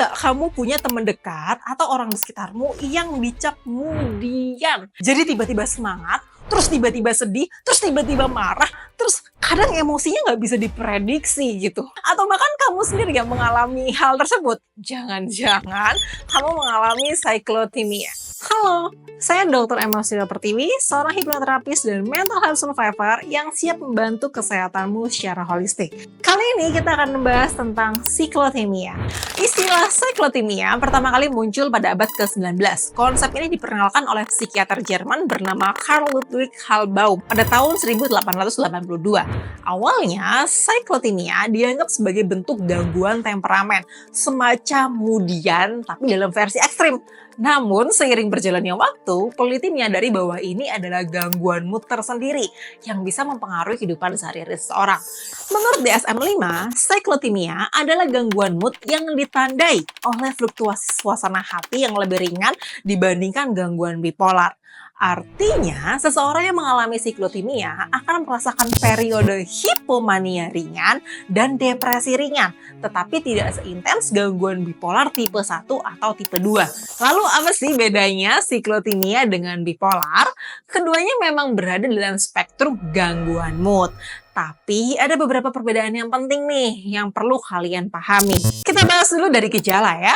nggak kamu punya teman dekat atau orang di sekitarmu yang dicap mudian? Jadi tiba-tiba semangat, terus tiba-tiba sedih, terus tiba-tiba marah, terus kadang emosinya nggak bisa diprediksi gitu. Atau bahkan kamu sendiri yang mengalami hal tersebut. Jangan-jangan kamu mengalami cyclothymia. Halo, saya Dr. Emma Sila Pertiwi, seorang hipnoterapis dan mental health survivor yang siap membantu kesehatanmu secara holistik. Kali ini kita akan membahas tentang cyclothymia. Istilah cyclothymia pertama kali muncul pada abad ke-19. Konsep ini diperkenalkan oleh psikiater Jerman bernama Karl Ludwig Hallbaum pada tahun 1882. Awalnya, cyclothymia dianggap sebagai bentuk gangguan temperamen, semacam mudian tapi dalam versi ekstrim. Namun, seiring berjalannya waktu, peneliti menyadari bahwa ini adalah gangguan mood tersendiri yang bisa mempengaruhi kehidupan sehari-hari seseorang. Menurut DSM-5, cyclothymia adalah gangguan mood yang ditandai oleh fluktuasi suasana hati yang lebih ringan dibandingkan gangguan bipolar. Artinya, seseorang yang mengalami cyclothymia akan merasakan periode hipomania ringan dan depresi ringan, tetapi tidak seintens gangguan bipolar tipe 1 atau tipe 2. Lalu apa sih bedanya cyclothymia dengan bipolar? Keduanya memang berada dalam spektrum gangguan mood. Tapi ada beberapa perbedaan yang penting nih yang perlu kalian pahami. Kita bahas dulu dari gejala ya.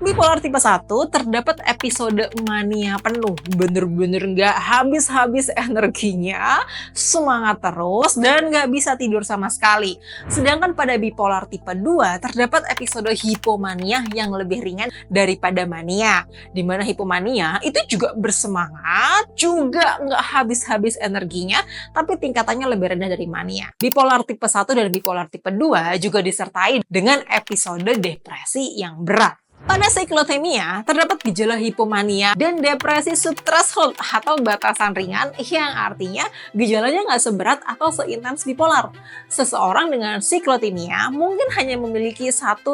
Bipolar tipe 1 terdapat episode mania penuh, bener-bener nggak habis-habis energinya, semangat terus, dan nggak bisa tidur sama sekali. Sedangkan pada bipolar tipe 2 terdapat episode hipomania yang lebih ringan daripada mania. Dimana hipomania itu juga bersemangat, juga nggak habis-habis energinya, tapi tingkatannya lebih rendah dari mania. Bipolar tipe 1 dan bipolar tipe 2 juga disertai dengan episode depresi yang berat. Pada cyclothymia, terdapat gejala hipomania dan depresi subthreshold atau batasan ringan yang artinya gejalanya nggak seberat atau seintens bipolar. Seseorang dengan cyclothymia mungkin hanya memiliki 1-2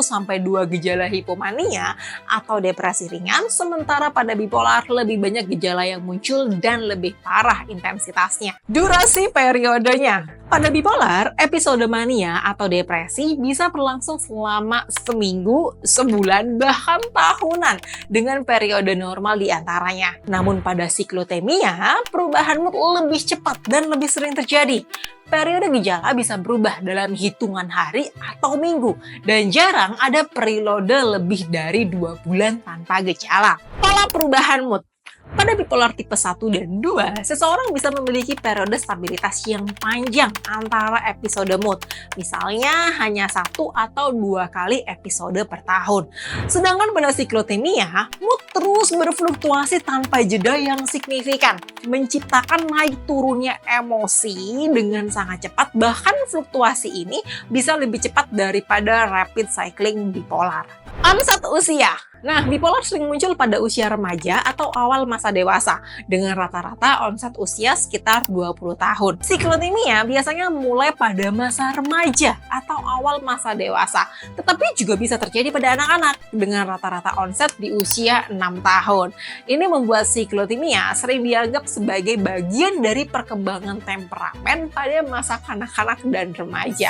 gejala hipomania atau depresi ringan, sementara pada bipolar lebih banyak gejala yang muncul dan lebih parah intensitasnya. Durasi periodenya. Pada bipolar, episode mania atau depresi bisa berlangsung selama seminggu, sebulan, bahkan tahunan dengan periode normal di antaranya. Namun pada cyclothymia, perubahan mood lebih cepat dan lebih sering terjadi. Periode gejala bisa berubah dalam hitungan hari atau minggu, dan jarang ada periode lebih dari 2 bulan tanpa gejala. Pola perubahan mood. Pada bipolar tipe 1 dan 2, seseorang bisa memiliki periode stabilitas yang panjang antara episode mood. Misalnya hanya 1 atau 2 kali episode per tahun. Sedangkan pada cyclothymia, mood terus berfluktuasi tanpa jeda yang signifikan, menciptakan naik turunnya emosi dengan sangat cepat, bahkan fluktuasi ini bisa lebih cepat daripada rapid cycling bipolar. Onset usia. Nah, bipolar sering muncul pada usia remaja atau awal masa dewasa, dengan rata-rata onset usia sekitar 20 tahun. Cyclothymia biasanya mulai pada masa remaja atau awal masa dewasa, tetapi juga bisa terjadi pada anak-anak, dengan rata-rata onset di usia 6 tahun. Ini membuat cyclothymia sering dianggap sebagai bagian dari perkembangan temperamen pada masa kanak-kanak dan remaja.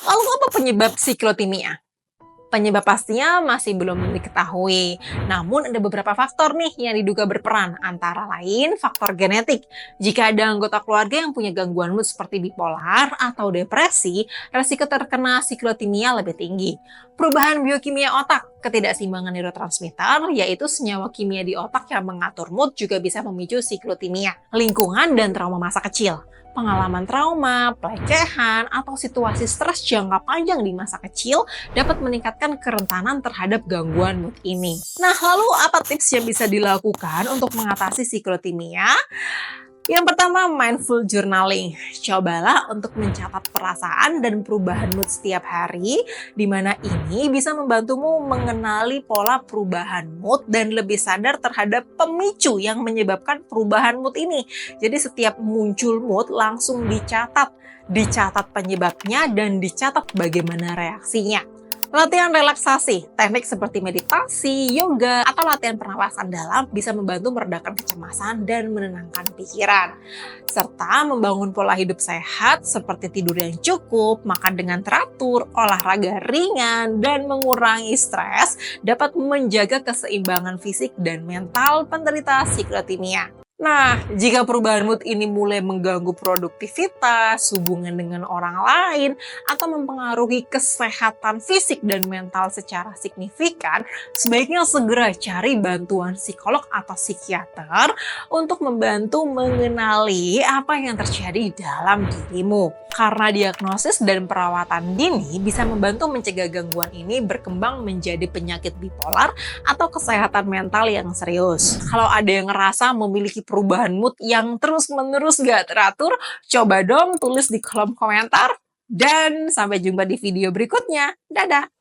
Lalu apa penyebab cyclothymia? Penyebab pastinya masih belum diketahui. Namun ada beberapa faktor nih yang diduga berperan, antara lain faktor genetik. Jika ada anggota keluarga yang punya gangguan mood seperti bipolar atau depresi, resiko terkena cyclothymia lebih tinggi. Perubahan biokimia otak, ketidakseimbangan neurotransmitter, yaitu senyawa kimia di otak yang mengatur mood, juga bisa memicu cyclothymia. Lingkungan dan trauma masa kecil. Pengalaman trauma, pelecehan, atau situasi stres jangka panjang di masa kecil dapat meningkatkan kerentanan terhadap gangguan mood ini. Nah, lalu apa tips yang bisa dilakukan untuk mengatasi cyclothymia? Yang pertama, mindful journaling. Cobalah untuk mencatat perasaan dan perubahan mood setiap hari, di mana ini bisa membantumu mengenali pola perubahan mood dan lebih sadar terhadap pemicu yang menyebabkan perubahan mood ini. Jadi setiap muncul mood langsung dicatat penyebabnya dan dicatat bagaimana reaksinya. Latihan relaksasi, teknik seperti meditasi, yoga, atau latihan pernapasan dalam bisa membantu meredakan kecemasan dan menenangkan pikiran. Serta membangun pola hidup sehat seperti tidur yang cukup, makan dengan teratur, olahraga ringan, dan mengurangi stres dapat menjaga keseimbangan fisik dan mental penderita siklotimia. Nah, jika perubahan mood ini mulai mengganggu produktivitas, hubungan dengan orang lain, atau mempengaruhi kesehatan fisik dan mental secara signifikan, sebaiknya segera cari bantuan psikolog atau psikiater untuk membantu mengenali apa yang terjadi dalam dirimu. Karena diagnosis dan perawatan dini bisa membantu mencegah gangguan ini berkembang menjadi penyakit bipolar atau kesehatan mental yang serius. Kalau ada yang ngerasa memiliki perubahan mood yang terus-menerus gak teratur, coba dong tulis di kolom komentar. Dan sampai jumpa di video berikutnya. Dadah!